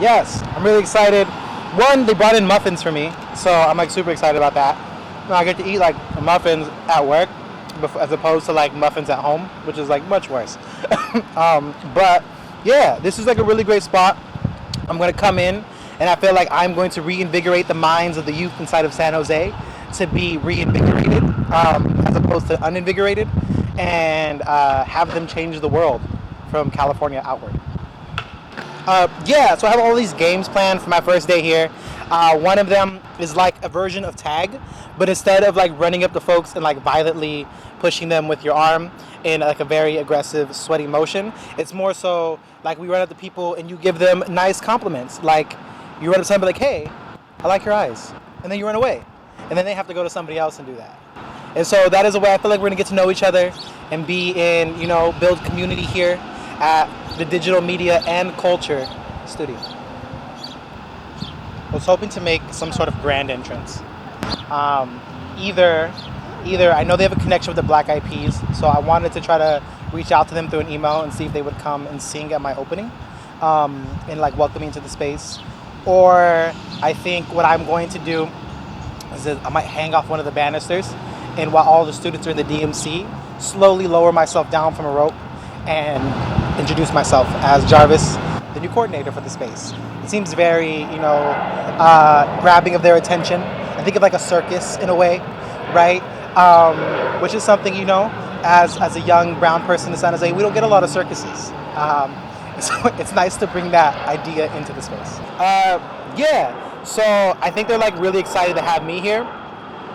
Yes, I'm really excited. One, they brought in muffins for me, so I'm like super excited about that. Now I get to eat like muffins at work as opposed to like muffins at home, which is like much worse. But yeah, this is like a really great spot. I'm going to come in and I feel like I'm going to reinvigorate the minds of the youth inside of San Jose to be reinvigorated as opposed to uninvigorated, and have them change the world from California outward. Yeah, so I have all these games planned for my first day here. One of them is like a version of tag, but instead of like running up to folks and like violently pushing them with your arm in like a very aggressive, sweaty motion, it's more so like we run up to people and you give them nice compliments. Like you run up to somebody like, "Hey, I like your eyes," and then you run away, and then they have to go to somebody else and do that. And so that is a way I feel like we're gonna get to know each other and be in, build community here at the Digital Media and Culture Studio. I was hoping to make some sort of grand entrance. Either I know they have a connection with the Black Eyed Peas, so I wanted to try to reach out to them through an email and see if they would come and sing at my opening, and like welcome me into the space. Or I think what I'm going to do is that I might hang off one of the banisters, and while all the students are in the DMC, slowly lower myself down from a rope and introduce myself as Jarvis, the new coordinator for the space. It seems very, grabbing of their attention. I think of like a circus in a way, right? Which is something, as a young brown person in San Jose, we don't get a lot of circuses. So it's nice to bring that idea into the space. Yeah, so I think they're like really excited to have me here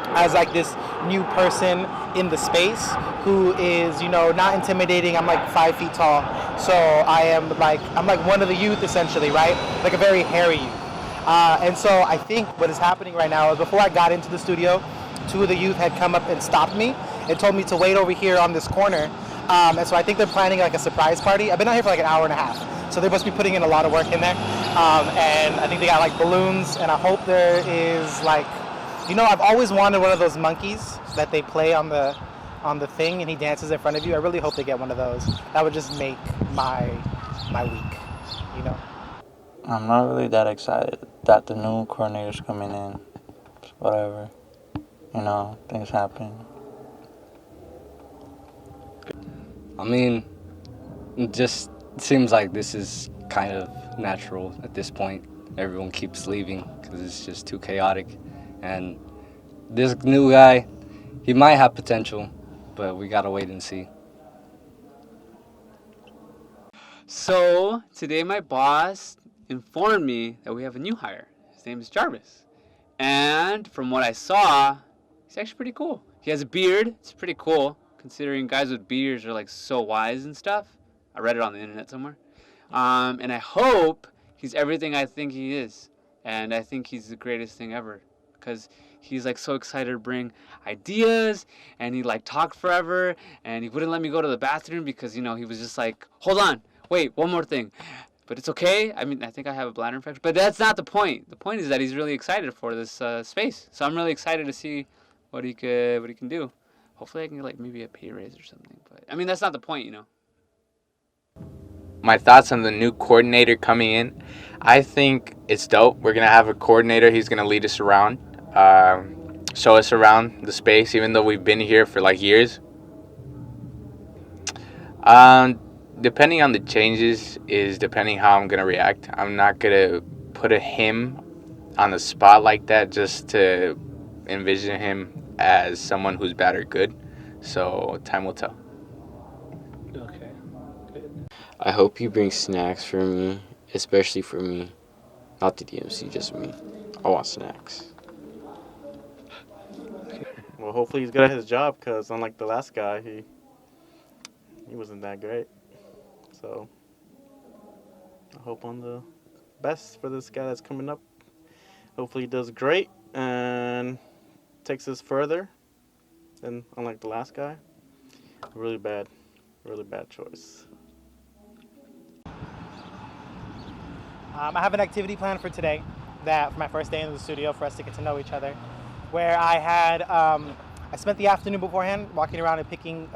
as like this new person in the space who is, not intimidating. I'm like 5 feet tall, so I'm like one of the youth essentially, right? Like a very hairy youth. And so I think what is happening right now is before I got into the studio, 2 of the youth had come up and stopped me and told me to wait over here on this corner. And so I think they're planning like a surprise party. I've been out here for like an hour and a half, so they must be putting in a lot of work in there. And I think they got like balloons, and I hope there is like, I've always wanted one of those monkeys that they play on the thing and he dances in front of you. I really hope they get one of those. That would just make my week, I'm not really that excited that the new coordinator's coming in. It's whatever. Things happen. I mean, it just seems like this is kind of natural at this point. Everyone keeps leaving because it's just too chaotic. And this new guy, he might have potential, but we gotta wait and see. So today my boss informed me that we have a new hire. His name is Jarvis. And from what I saw, he's actually pretty cool. He has a beard. It's pretty cool, considering guys with beards are like so wise and stuff. I read it on the internet somewhere. And I hope he's everything I think he is. And I think he's the greatest thing ever. Because he's like so excited to bring ideas, and he like talked forever, and he wouldn't let me go to the bathroom because, he was just like, hold on, wait, one more thing. But it's okay. I mean, I think I have a bladder infection, but that's not the point. The point is that he's really excited for this space. So I'm really excited to see what he can do. Hopefully I can get like maybe a pay raise or something. But I mean, that's not the point, My thoughts on the new coordinator coming in. I think it's dope. We're going to have a coordinator. He's going to lead us around, show us around the space, even though we've been here for like years. Depending on the changes is depending how I'm going to react. I'm not going to put him on the spot like that just to envision him as someone who's bad or good. So time will tell. Okay. Good. I hope you bring snacks for me, especially for me. Not the DMC, just me. I want snacks. Well, hopefully he's good at his job, because unlike the last guy, he wasn't that great. So I hope on the best for this guy that's coming up. Hopefully he does great and takes us further than unlike the last guy. Really bad choice. I have an activity planned for today, for my first day in the studio, for us to get to know each other, where I spent the afternoon beforehand walking around and picking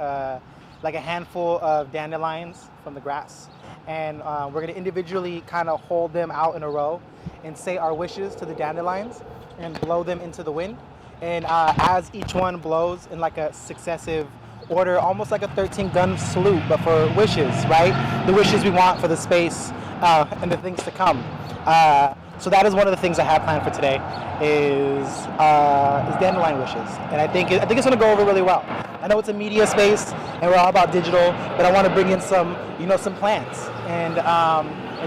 like a handful of dandelions from the grass. And we're gonna individually kind of hold them out in a row and say our wishes to the dandelions and blow them into the wind. And as each one blows in like a successive order, almost like a 13-gun salute, but for wishes, right? The wishes we want for the space and the things to come. So that is one of the things I have planned for today is dandelion wishes, and I think it's going to go over really well. I know it's a media space and we're all about digital, but I want to bring in some plants and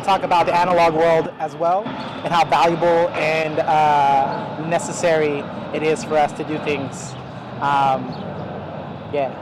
talk about the analog world as well and how valuable and necessary it is for us to do things. Yeah.